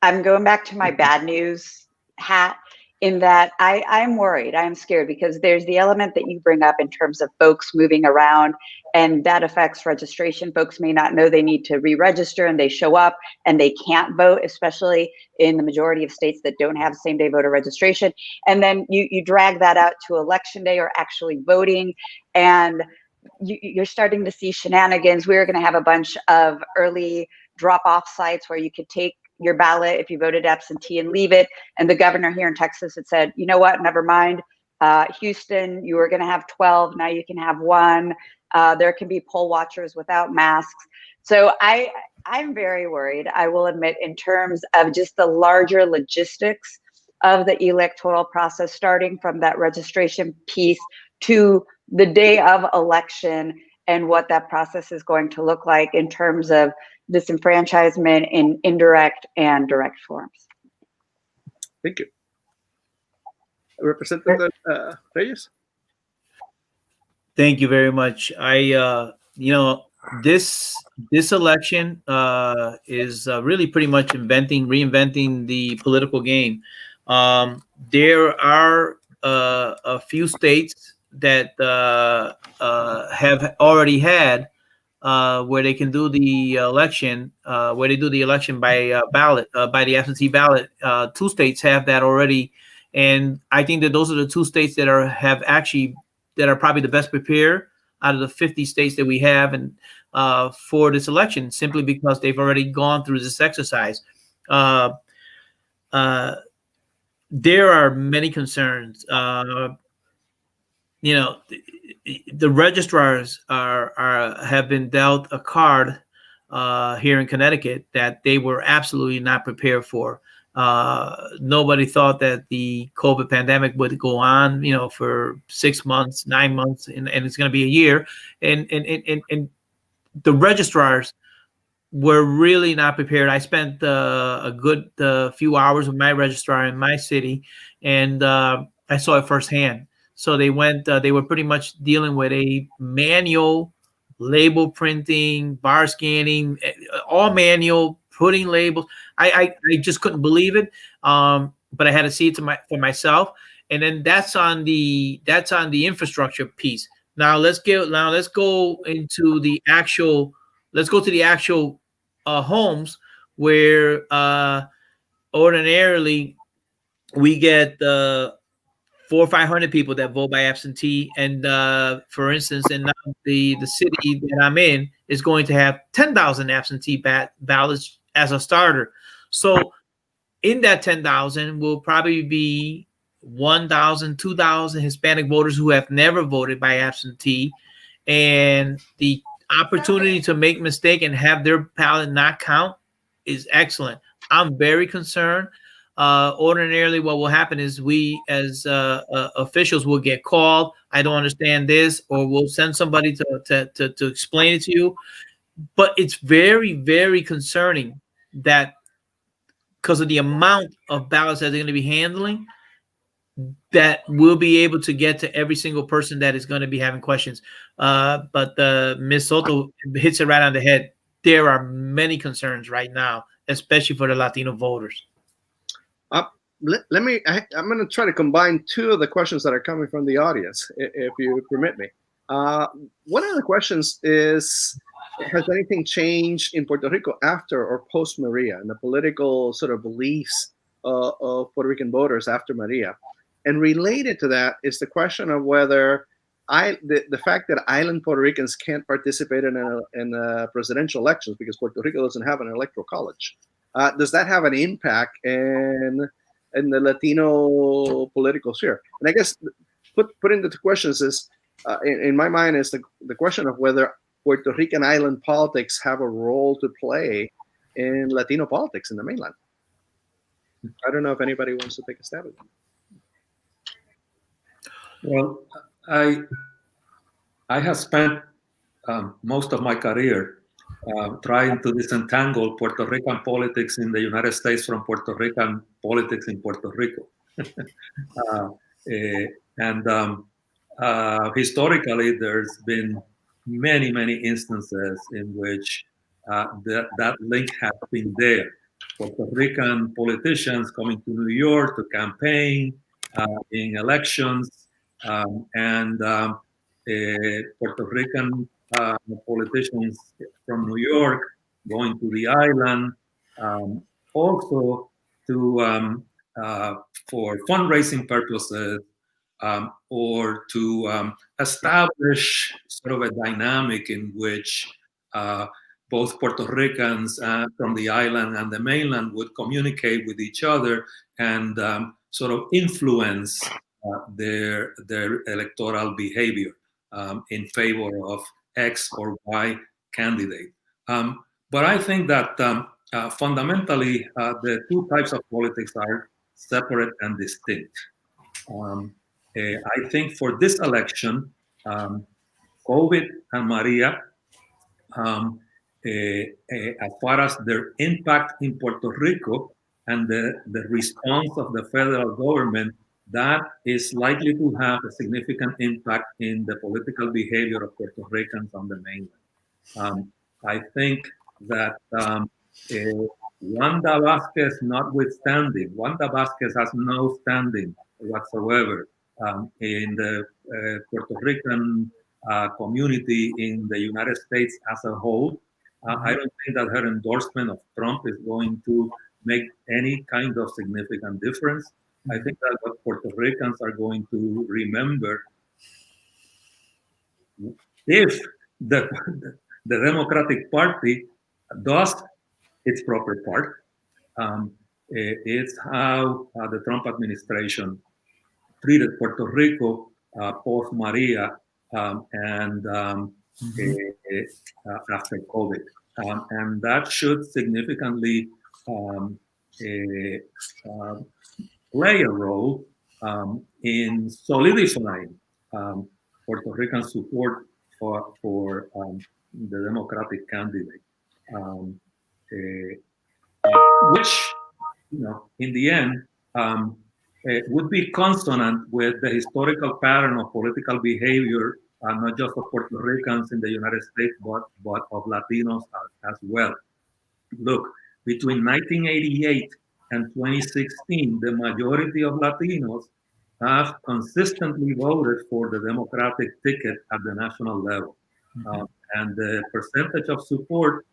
I'm going back to my bad news hat, in that I'm worried, I'm scared, because there's the element that you bring up in terms of folks moving around, and that affects registration. Folks may not know they need to re-register, and they show up and they can't vote, especially in the majority of states that don't have same-day voter registration. And then you drag that out to election day, or actually voting, and you're starting to see shenanigans. We're going to have a bunch of early drop-off sites where you could take your ballot if you voted absentee and leave it. And the governor here in Texas had said, you know what, never mind. Houston, you were going to have 12, now you can have 1. There can be poll watchers without masks. So I'm very worried, I will admit, in terms of just the larger logistics of the electoral process, starting from that registration piece to the day of election and what that process is going to look like in terms of disenfranchisement in indirect and direct forms. Thank you. Representative Reyes? Thank you very much. This election is really pretty much reinventing the political game. There are a few states that have already had where they can do the election, where they do the election by ballot, by the absentee ballot. 2 states have that already, and I think that those are the 2 states that are probably the best prepared out of the 50 states that we have, and for this election, simply because they've already gone through this exercise. There are many concerns. The registrars have been dealt a card here in Connecticut that they were absolutely not prepared for. Nobody thought that the COVID pandemic would go on, for 6 months, 9 months, and it's going to be a year. And the registrars were really not prepared. I spent a good few hours with my registrar in my city, and I saw it firsthand. So they were pretty much dealing with a manual label printing, bar scanning, all manual, putting labels. I just couldn't believe it. But I had to see it for myself. And then that's on the infrastructure piece. Now let's go into the actual homes where ordinarily we get 400 or 500 people that vote by absentee, and for instance, in the city that I'm in is going to have 10,000 absentee ballots as a starter. So in that 10,000 will probably be 1,000, 2,000 Hispanic voters who have never voted by absentee, and the opportunity to make mistake and have their ballot not count is excellent. I'm very concerned. Ordinarily, what will happen is we as officials will get called. I don't understand this, or we'll send somebody to explain it to you. But it's very, very concerning that because of the amount of ballots that they're going to be handling, that we'll be able to get to every single person that is going to be having questions. But Ms. Soto hits it right on the head. There are many concerns right now, especially for the Latino voters. I'm going to try to combine 2 of the questions that are coming from the audience, if you permit me. One of the questions is, has anything changed in Puerto Rico after or post Maria, and the political sort of beliefs of Puerto Rican voters after Maria? And related to that is the question of whether the fact that island Puerto Ricans can't participate in presidential elections because Puerto Rico doesn't have an electoral college. Does that have an impact in the Latino political sphere? And I guess put into the questions is, in my mind, is the question of whether Puerto Rican island politics have a role to play in Latino politics in the mainland. I don't know if anybody wants to take a stab at that. Well, I have spent most of my career trying to disentangle Puerto Rican politics in the United States from Puerto Rican politics in Puerto Rico. Historically, there's been many instances in which that link has been there. Puerto Rican politicians coming to New York to campaign in elections, and Puerto Rican politicians from New York going to the island, also to for fundraising purposes, or to establish sort of a dynamic in which both Puerto Ricans from the island and the mainland would communicate with each other and sort of influence their electoral behavior in favor of X or Y candidate. But I think that fundamentally the 2 types of politics are separate and distinct. I think for this election, COVID and Maria, as far as their impact in Puerto Rico and the response of the federal government, that is likely to have a significant impact in the political behavior of Puerto Ricans on the mainland. I think that Wanda Vázquez notwithstanding, Wanda Vázquez has no standing whatsoever in the Puerto Rican community in the United States as a whole. I don't think that her endorsement of Trump is going to make any kind of significant difference. I think that what Puerto Ricans are going to remember, if the Democratic Party does its proper part, it's how the Trump administration treated Puerto Rico post Maria and after COVID. And that should significantly play a role in solidifying Puerto Rican support for the Democratic candidate, which, in the end, would be consonant with the historical pattern of political behavior, not just of Puerto Ricans in the United States, but of Latinos as well. Look, between 1988 and 2016, the majority of Latinos have consistently voted for the Democratic ticket at the national level. And the percentage of support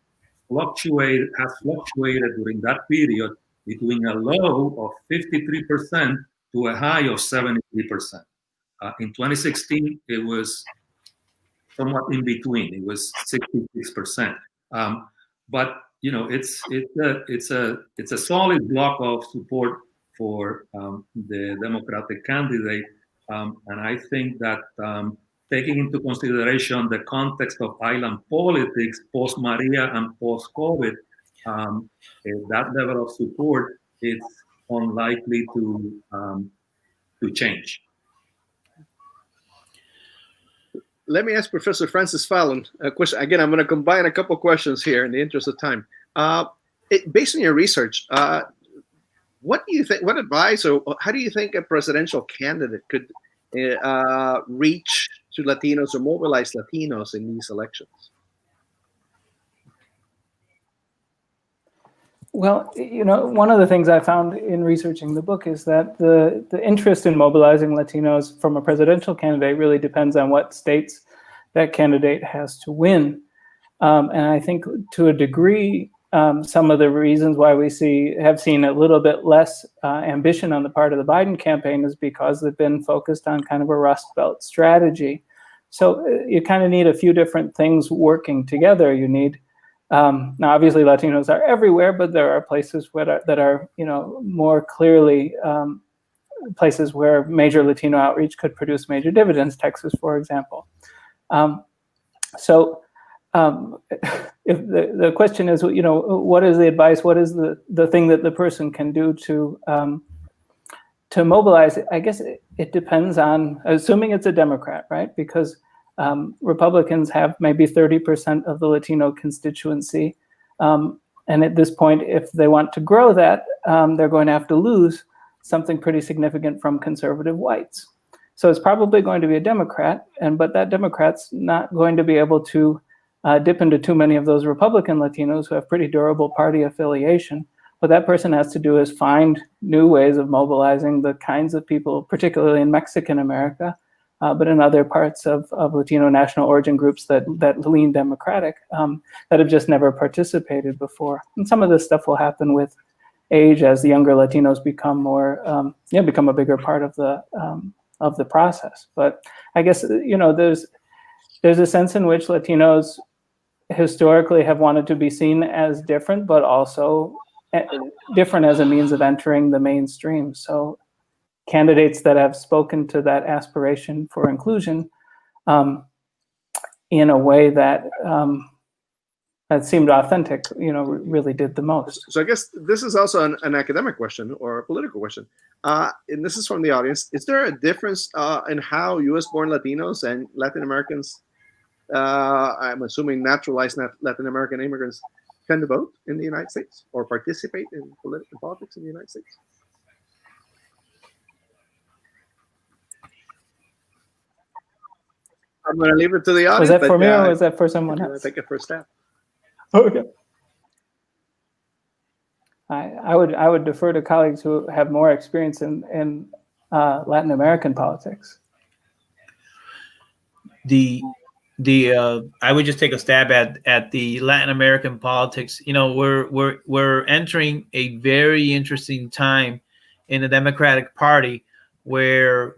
has fluctuated during that period between a low of 53% to a high of 73%. In 2016, it was somewhat in between. It was 66%. But it's a solid block of support for the Democratic candidate, and I think that taking into consideration the context of island politics post Maria and post COVID, that level of support is unlikely to change. Let me ask Professor Francis-Fallon a question. Again, I'm going to combine a couple questions here in the interest of time. Based on your research, what do you think? What advice, or how do you think a presidential candidate could reach to Latinos or mobilize Latinos in these elections? Well, one of the things I found in researching the book is that the interest in mobilizing Latinos from a presidential candidate really depends on what states that candidate has to win. And I think to a degree, some of the reasons why we have seen a little bit less ambition on the part of the Biden campaign is because they've been focused on kind of a Rust Belt strategy. So you kind of need a few different things working together. You need now, obviously, Latinos are everywhere, but there are places that are more clearly places where major Latino outreach could produce major dividends. Texas, for example. So, if the question is, what is the advice? What is the thing that the person can do to mobilize? I guess it depends on, assuming it's a Democrat, right? Because Republicans have maybe 30% of the Latino constituency. And at this point, if they want to grow that, they're going to have to lose something pretty significant from conservative whites. So it's probably going to be a Democrat, but that Democrat's not going to be able to dip into too many of those Republican Latinos who have pretty durable party affiliation. What that person has to do is find new ways of mobilizing the kinds of people, particularly in Mexican America, but in other parts of Latino national origin groups that lean Democratic, that have just never participated before. And some of this stuff will happen with age as the younger Latinos become more, become a bigger part of the process. But I guess there's a sense in which Latinos historically have wanted to be seen as different, but also different as a means of entering the mainstream. So candidates that have spoken to that aspiration for inclusion in a way that that seemed authentic, really did the most. So I guess this is also an academic question or a political question. And this is from the audience. Is there a difference in how U.S.-born Latinos and Latin Americans, I'm assuming naturalized Latin American immigrants, can vote in the United States or participate in politics in the United States? I'm going to leave it to the audience. Was that for me or was that for someone else? Take it first step. Okay. I would defer to colleagues who have more experience in Latin American politics. I would just take a stab at the Latin American politics. We're entering a very interesting time in the Democratic Party where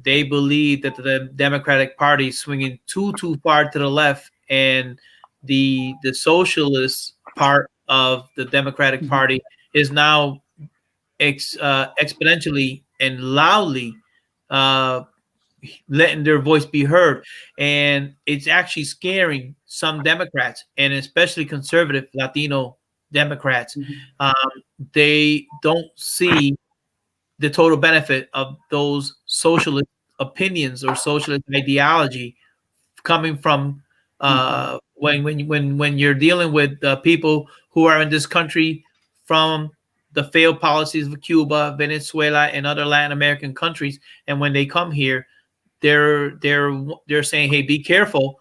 they believe that the Democratic Party is swinging too far to the left, and the socialist part of the Democratic Party is now exponentially and loudly letting their voice be heard, and it's actually scaring some Democrats, and especially conservative Latino Democrats. They don't see the total benefit of those socialist opinions or socialist ideology coming from when you're dealing with people who are in this country from the failed policies of Cuba, Venezuela, and other Latin American countries, and when they come here, they're saying, hey, be careful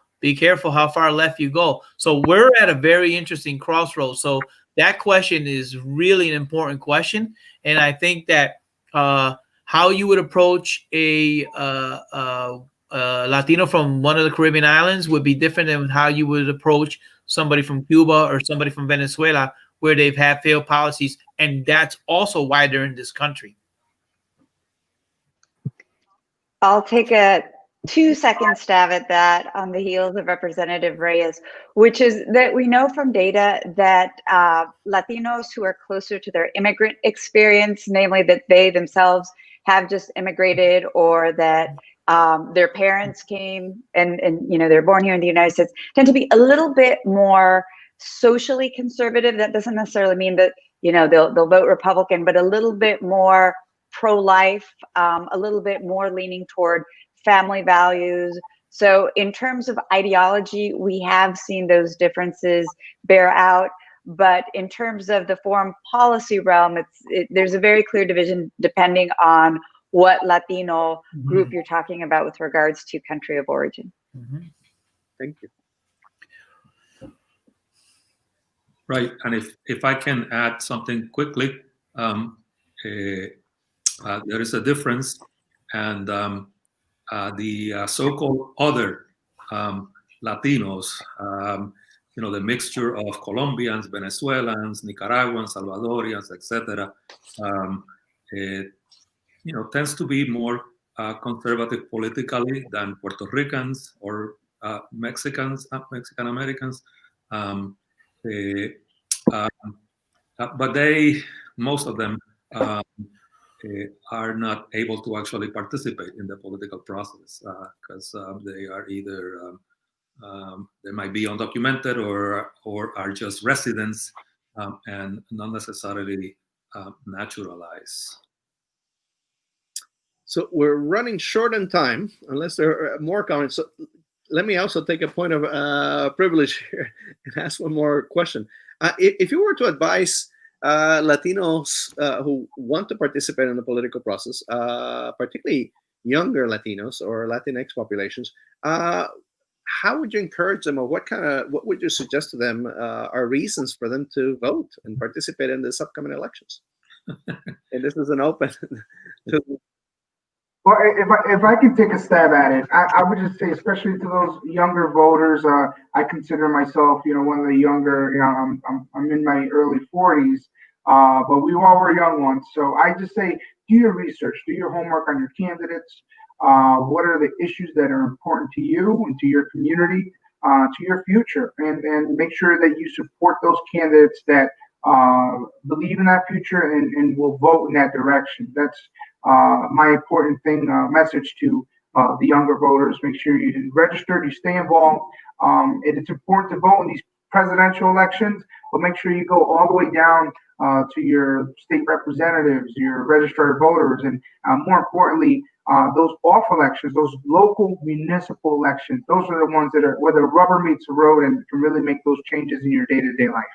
how far left you go. So we're at a very interesting crossroads. So that question is really an important question, and I think that how you would approach a Latino from one of the Caribbean islands would be different than how you would approach somebody from Cuba or somebody from Venezuela, where they've had failed policies, and that's also why they're in this country. I'll take a 2-second stab at that on the heels of Representative Reyes, which is that we know from data that Latinos who are closer to their immigrant experience, namely that they themselves have just immigrated or that their parents came and they're born here in the United States, tend to be a little bit more socially conservative. That doesn't necessarily mean that they'll vote Republican, but a little bit more pro-life, a little bit more leaning toward family values. So in terms of ideology, we have seen those differences bear out. But in terms of the foreign policy realm, there's a very clear division depending on what Latino group you're talking about with regards to country of origin. Thank you. Right, and if I can add something quickly, there is a difference, and the so-called other Latinos, the mixture of Colombians, Venezuelans, Nicaraguans, Salvadorians, etc., tends to be more conservative politically than Puerto Ricans or Mexican Americans. But most of them are not able to actually participate in the political process because they are either they might be undocumented or are just residents and not necessarily naturalized. So we're running short on time, unless there are more comments. So let me also take a point of privilege here and ask one more question. If you were to advise Latinos who want to participate in the political process, particularly younger Latinos or Latinx populations, how would you encourage them, or what would you suggest to them are reasons for them to vote and participate in this upcoming elections? And this is an open. Well, if I could take a stab at it, I would just say, especially to those younger voters, I consider myself, one of the younger. I'm in my early 40s, but we all were young ones. So I just say, do your research, do your homework on your candidates. What are the issues that are important to you and to your community, to your future, and make sure that you support those candidates that believe in that future and will vote in that direction. That's my important message to the younger voters. Make sure you register, you stay involved. And it's important to vote in these presidential elections, but make sure you go all the way down to your state representatives, your registered voters, and more importantly, those off elections, those local municipal elections. Those are the ones that are where the rubber meets the road and can really make those changes in your day-to-day life.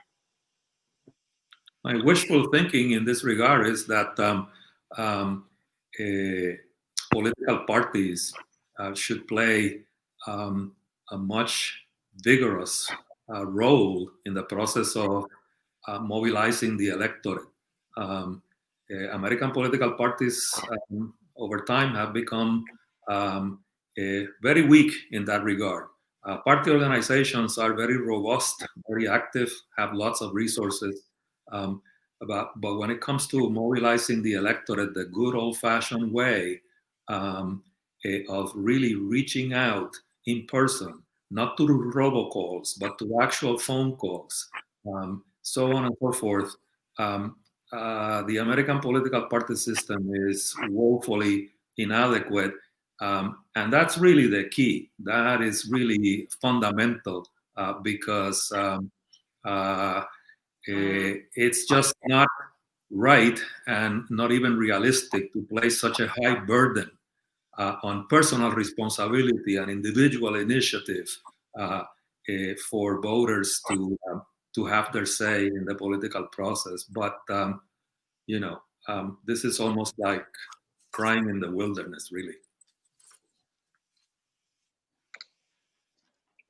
My wishful thinking in this regard is that political parties should play a much vigorous role in the process of mobilizing the electorate. American political parties over time have become very weak in that regard. Party organizations are very robust, very active, have lots of resources. But when it comes to mobilizing the electorate the good old-fashioned way of really reaching out in person, not to robocalls, but to actual phone calls, so on and so forth, the American political party system is woefully inadequate. And that's really the key. That is really fundamental because it's just not right and not even realistic to place such a high burden on personal responsibility and individual initiative for voters to have their say in the political process. But, this is almost like crying in the wilderness, really.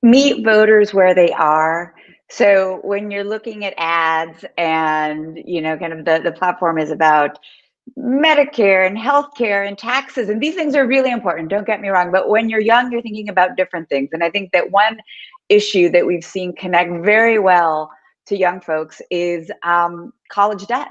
Meet voters where they are. So when you're looking at ads and, kind of the platform is about Medicare and healthcare and taxes, and these things are really important, don't get me wrong, but when you're young, you're thinking about different things. And I think that one issue that we've seen connect very well to young folks is college debt.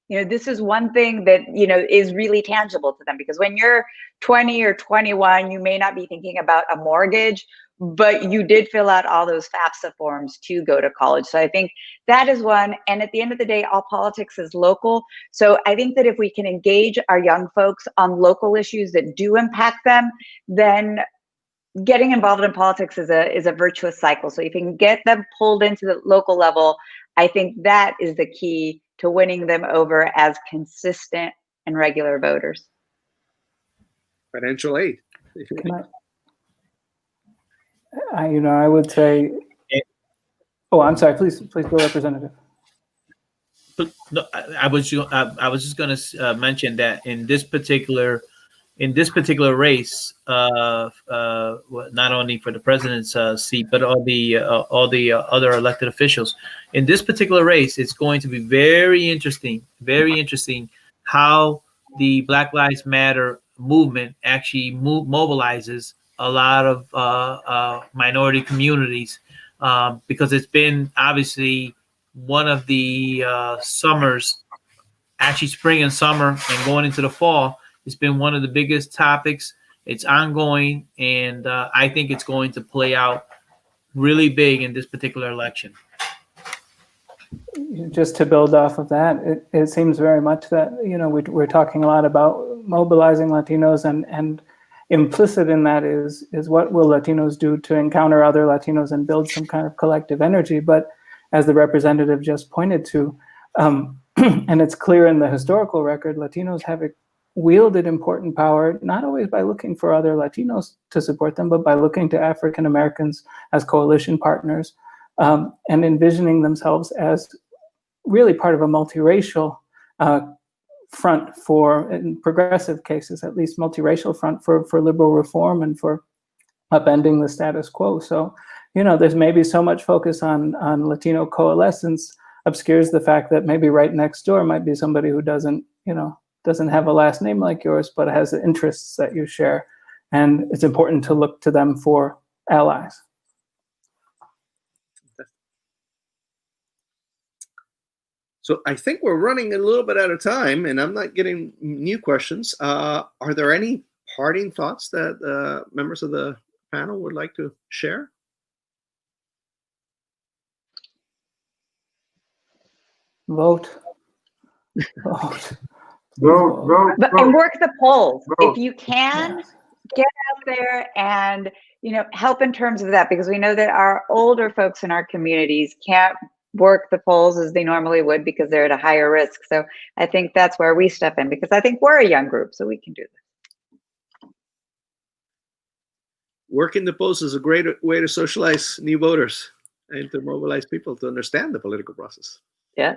This is one thing that, is really tangible to them, because when you're 20 or 21, you may not be thinking about a mortgage, but you did fill out all those FAFSA forms to go to college. So I think that is one. And at the end of the day, all politics is local. So I think that if we can engage our young folks on local issues that do impact them, then getting involved in politics is a virtuous cycle. So if you can get them pulled into the local level, I think that is the key to winning them over as consistent and regular voters. Financial aid. I would say. Oh, I'm sorry. Please go, Representative. No, I was just going to mention that in this particular race, not only for the president's seat, but all the other elected officials, in this particular race, it's going to be very interesting how the Black Lives Matter movement actually mobilizes a lot of minority communities, because it's been obviously one of the summers, actually spring and summer and going into the fall. It's been one of the biggest topics. It's ongoing, and I think it's going to play out really big in this particular election. Just to build off of that, it seems very much that, we're talking a lot about mobilizing Latinos, and implicit in that is what will Latinos do to encounter other Latinos and build some kind of collective energy. But as the representative just pointed to, and it's clear in the historical record, Latinos have wielded important power, not always by looking for other Latinos to support them, but by looking to African Americans as coalition partners, and envisioning themselves as really part of a multiracial front for, in progressive cases, at least multiracial front for liberal reform and for upending the status quo. So, there's maybe so much focus on Latino coalescence obscures the fact that maybe right next door might be somebody who doesn't have a last name like yours, but has the interests that you share. And it's important to look to them for allies. So I think we're running a little bit out of time, and I'm not getting new questions. Are there any parting thoughts that members of the panel would like to share? Vote. Vote. And work the polls. Vote. If you can, Yes. get out there and, help in terms of that, because we know that our older folks in our communities can't work the polls as they normally would because they're at a higher risk. So I think that's where we step in, because I think we're a young group, so we can do this. Working the polls is a great way to socialize new voters and to mobilize people to understand the political process. Yeah.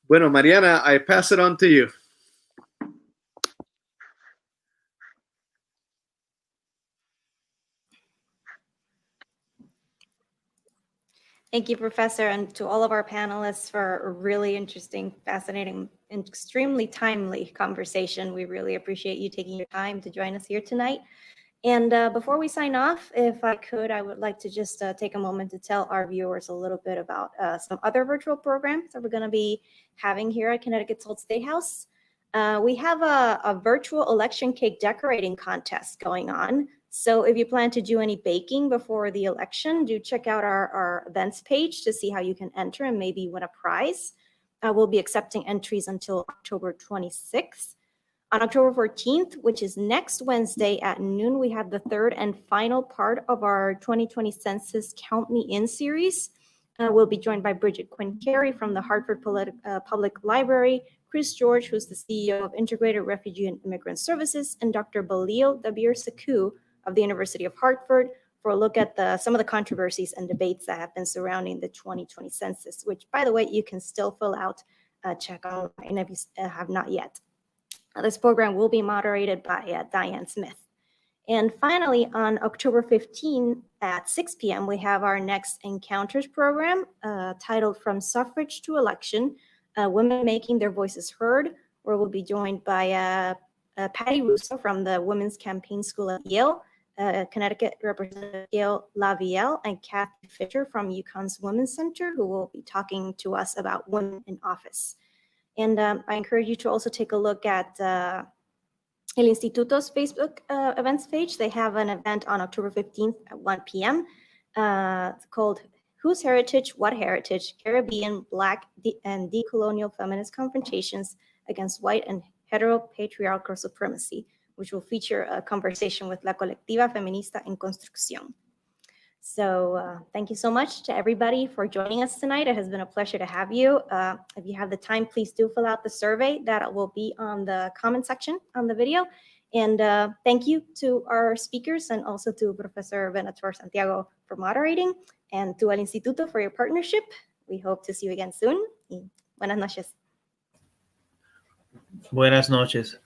Bueno, Mariana, I pass it on to you. Thank you, Professor, and to all of our panelists for a really interesting, fascinating, and extremely timely conversation. We really appreciate you taking your time to join us here tonight. And before we sign off, if I could, I would like to just take a moment to tell our viewers a little bit about some other virtual programs that we're going to be having here at Connecticut Salt State House. We have a virtual election cake decorating contest going on. So if you plan to do any baking before the election, do check out our events page to see how you can enter and maybe win a prize. We'll be accepting entries until October 26th. On October 14th, which is next Wednesday at noon, we have the third and final part of our 2020 Census Count Me In series. We'll be joined by Bridget Quinn Carey from the Hartford Public Library, Chris George, who's the CEO of Integrated Refugee and Immigrant Services, and Dr. Balil Dabir-Saku of the University of Hartford for a look at some of the controversies and debates that have been surrounding the 2020 census, which, by the way, you can still fill out, check online if you have not yet. This program will be moderated by Diane Smith. And finally, on October 15 at 6 p.m., we have our next Encounters program titled From Suffrage to Election, Women Making Their Voices Heard, where we'll be joined by Patty Russo from the Women's Campaign School at Yale, Connecticut Representative Gail Lavielle, and Kathy Fisher from UConn's Women's Center, who will be talking to us about women in office. And I encourage you to also take a look at El Instituto's Facebook events page. They have an event on October 15th at 1 p.m. It's called Whose Heritage, What Heritage? Caribbean, Black, and Decolonial Feminist Confrontations Against White and Heteropatriarchal Supremacy, which will feature a conversation with La Colectiva Feminista en Construcción. So thank you so much to everybody for joining us tonight. It has been a pleasure to have you. If you have the time, please do fill out the survey that will be on the comment section on the video. And thank you to our speakers and also to Professor Venator-Santiago for moderating and to El Instituto for your partnership. We hope to see you again soon. Y buenas noches. Buenas noches.